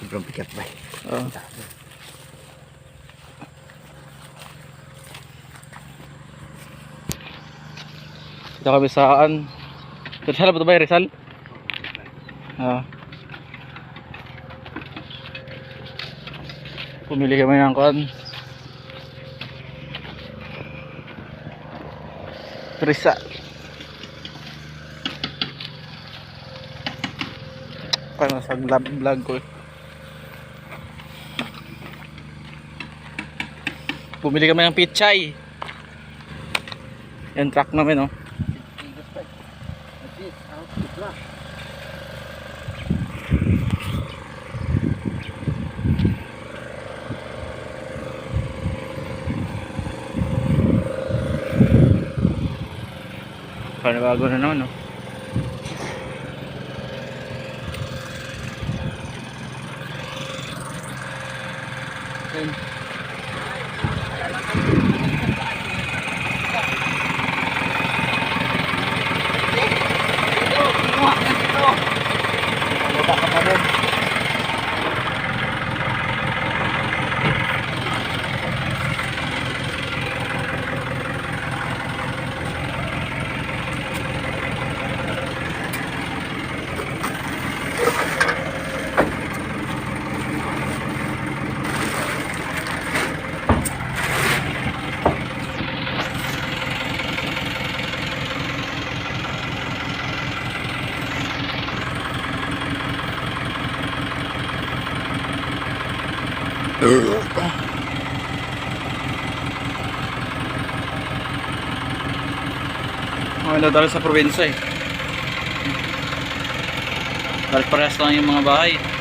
Sobrang bigat ba? Oh. Dito kami saan? Rizal ba ito ba? Rizal? Ah. Pumili kami ng kon. Trisa. Parang sa vlog ko. Bumili kami ng pichay. Yung truck namin, oh. Panabago na naman, oh. Mga dahil sa probinsya eh. Dahil parehas lang yung mga bahay.